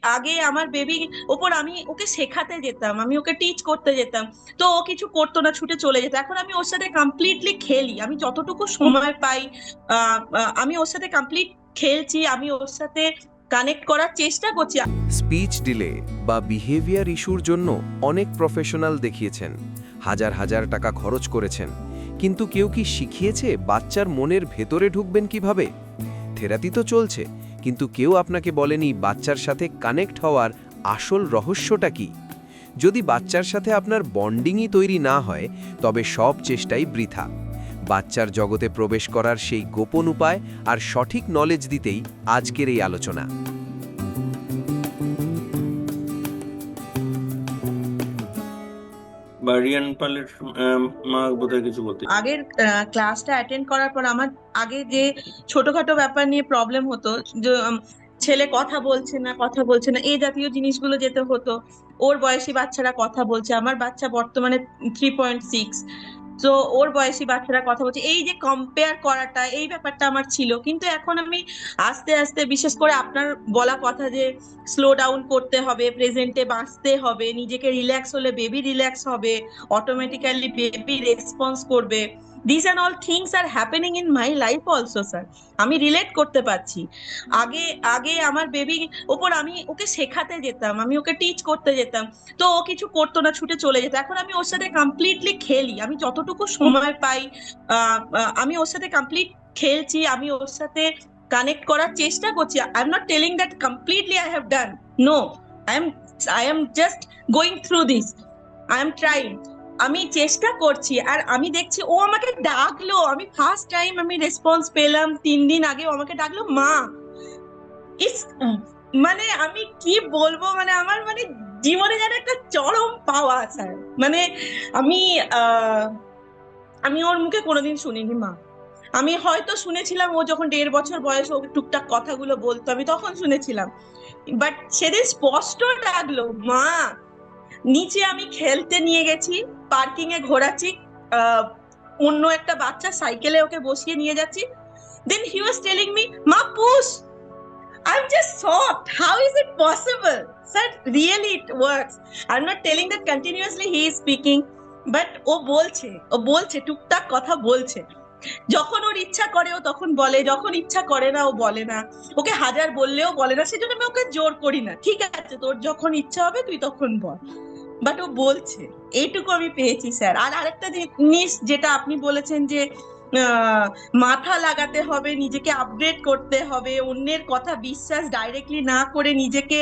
আগে আমার বেবির ওপর আমি ওকে শেখাতে যেতাম, আমি ওকে টিচ করতে যেতাম, তো ও কিছু করতো না, ছুটে চলে যেত। এখন আমি ওর সাথে কমপ্লিটলি খেলি, আমি যতটুকু সময় পাই আমি ওর সাথে কমপ্লিট খেলছি, আমি ওর সাথে কানেক্ট করার চেষ্টা করছি। স্পিচ ডিলে বা বিহেভিয়ার ইস্যুর জন্য অনেক প্রফেশনাল দেখিয়েছেন, হাজার হাজার টাকা খরচ করেছেন, কিন্তু কেউ কি শিখিয়েছে বাচ্চার মনের ভেতরে ঢুকবেন কিভাবে? থেরাপি তো চলছে, কিন্তু কেউ আপনাকে বলেনি বাচ্চার সাথে কানেক্ট হওয়ার আসল রহস্যটা কি। যদি বাচ্চার সাথে আপনার বন্ডিংই তৈরি না হয়, তবে সব চেষ্টাই বৃথা। বাচ্চার জগতে প্রবেশ করার সেই গোপন উপায় আর সঠিক নলেজ দিতেই আজকের এই আলোচনা। বা রিয়ান পালের মা বোধহয় কিছু বলতে। আগের ক্লাসটা অ্যাটেন্ড করার পর আমার আগে যে ছোটখাটো ব্যাপার নিয়ে প্রবলেম হতো, যে ছেলে কথা বলছে না এই জাতীয় জিনিসগুলো যেতে হতো। ওর বয়সী বাচ্চারা কথা বলছে, আমার বাচ্চা বর্তমানে 3.6, তো ওর বয়সী বাচ্চারা কথা বলছে, এই যে কম্পেয়ার করাটা, এই ব্যাপারটা আমার ছিল। কিন্তু এখন আমি আস্তে আস্তে, বিশেষ করে আপনার বলা কথা যে স্লো ডাউন করতে হবে, প্রেজেন্টে বাঁচতে হবে, নিজেকে রিল্যাক্স হলে বেবি রিল্যাক্স হবে, অটোমেটিক্যালি বেবি রেসপন্স করবে, this and all things are happening in my life also sir. আমি রিলেট করতে পারছি। আগে আগে আমার বেবি ওপর আমি ওকে শেখাতে যেতাম, আমি ওকে টিচ করতে যেতাম, তো ও কিছু করতো না, ছুটে চলে যেত। এখন আমি ওর সাথে কমপ্লিটলি খেলি, আমি যতটুকু সময় পাই আমি ওর সাথে কমপ্লিট খেলছি, আমি ওর সাথে কানেক্ট করার চেষ্টা করছি। I am not telling that completely I have done, no, I am I am just going through this, I am trying, আমি চেষ্টা করছি। আর আমি দেখছি ও আমাকে ডাকলো, আমি ফার্স্ট টাইম আমি রেসপন্স পেলাম 3 দিন আগে, ও আমাকে ডাকলো মা। ইস, মানে আমি কি বলবো, মানে আমার মানে জীবনে যেন একটা চরম পাওয়া স্যার। মানে আমি আহ আমি ওর মুখে কোনোদিন শুনিনি মা। আমি হয়তো শুনেছিলাম ও যখন 1.5 বছর বয়স, ও টুকটাক কথাগুলো বলতো, আমি তখন শুনেছিলাম, বাট সেদিন স্পষ্ট ডাকলো মা। নিচে আমি খেলতে নিয়ে গেছি, পার্কিং এ ঘোরাচ্ছি, আহ অন্য একটা বাচ্চা সাইকেলে ওকে বসিয়ে নিয়ে যাচ্ছি, দেন হি ওয়াজ টেলিং মি মা push. I'm just shocked. How is it possible? Sir, really it works. I'm not telling that continuously he is speaking, but ও বলছে টুকটাক কথা বলছে। যখন ওর ইচ্ছা করে ও তখন বলে, যখন ইচ্ছা করে না ও বলে না। ওকে হাজার বললেও বলে না, সেজন্য আমি ওকে জোর করি না, ঠিক আছে তোর যখন ইচ্ছা হবে তুই তখন বল, বাট ও বলছে। এইটুকু আমি পেয়েছি স্যার। আর আরেকটা জিনিস যেটা আপনি বলেছেন যে আহ, মাথা লাগাতে হবে, নিজেকে আপডেট করতে হবে, অন্যের কথা বিশ্বাস ডাইরেক্টলি না করে নিজেকে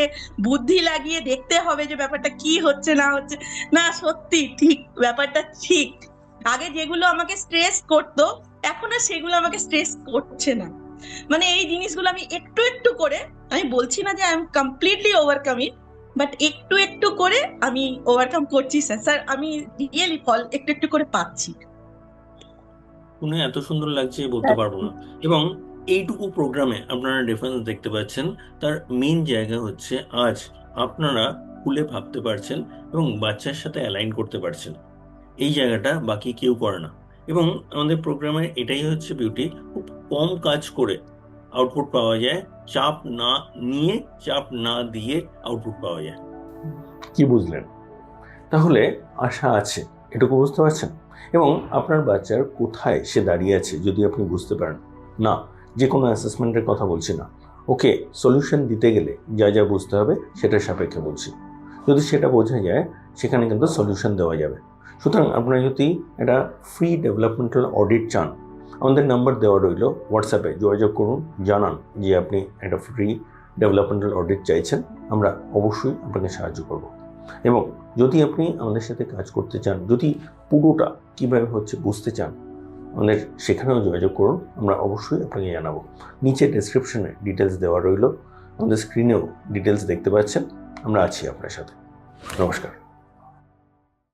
বুদ্ধি লাগিয়ে দেখতে হবে যে ব্যাপারটা কি হচ্ছে না হচ্ছে। না, সত্যি ঠিক, ব্যাপারটা ঠিক। আগে যেগুলো আমাকে স্ট্রেস করতো, এখন আর সেগুলো আমাকে স্ট্রেস করছে না। মানে এই জিনিসগুলো আমি একটু একটু করে, আমি বলছি না যে I am completely overcome it, but একটু একটু করে আমি ওভারকাম করছি স্যার। স্যার আমি রিয়েলি ফল একটু একটু করে পাচ্ছি। শুনে এত সুন্দর লাগছে বলতে পারবো না। এবং এইটুকু প্রোগ্রামে আপনারা ডিফারেন্স দেখতে পাচ্ছেন। তার মেইন জায়গা হচ্ছে আজ আপনারা খুলে ভাবতে পারছেন এবং বাচ্চার সাথে অ্যালাইন করতে পারছেন। এই জায়গাটা বাকি কেউ করে না। এবং আমাদের প্রোগ্রামের এটাই হচ্ছে বিউটি, খুব কম কাজ করে আউটপুট পাওয়া যায়, চাপ না নিয়ে, চাপ না দিয়ে আউটপুট পাওয়া যায়। কি বুঝলেন? তাহলে আশা আছে, এটুকু বুঝতে পারছেন? এবং আপনার বাচ্চার কোথায় সে দাঁড়িয়ে আছে যদি আপনি বুঝতে পারেন, না যে কোনো অ্যাসেসমেন্টের কথা বলছি না, ওকে সলিউশন দিতে গেলে যা যা বুঝতে হবে সেটার সাপেক্ষে বলছি। যদি সেটা বোঝা যায়, সেখানে কিন্তু সলিউশন দেওয়া যাবে। সুতরাং আপনারা যদি একটা ফ্রি ডেভেলপমেন্টাল অডিট চান, আমাদের নাম্বার দেওয়া রইল, হোয়াটসঅ্যাপে যোগাযোগ করুন, জানান যে আপনি একটা ফ্রি ডেভেলপমেন্টাল অডিট চাইছেন, আমরা অবশ্যই আপনাকে সাহায্য করব। এবং যদি আপনি আমাদের সাথে কাজ করতে চান, যদি পুরোটা কীভাবে হচ্ছে বুঝতে চান, আমাদের সেখানেও যোগাযোগ করুন, আমরা অবশ্যই আপনাকে জানাবো। নিচে ডেসক্রিপশনে ডিটেলস দেওয়া রইল, আমাদের স্ক্রিনেও ডিটেলস দেখতে পাচ্ছেন। আমরা আছি আপনার সাথে। নমস্কার।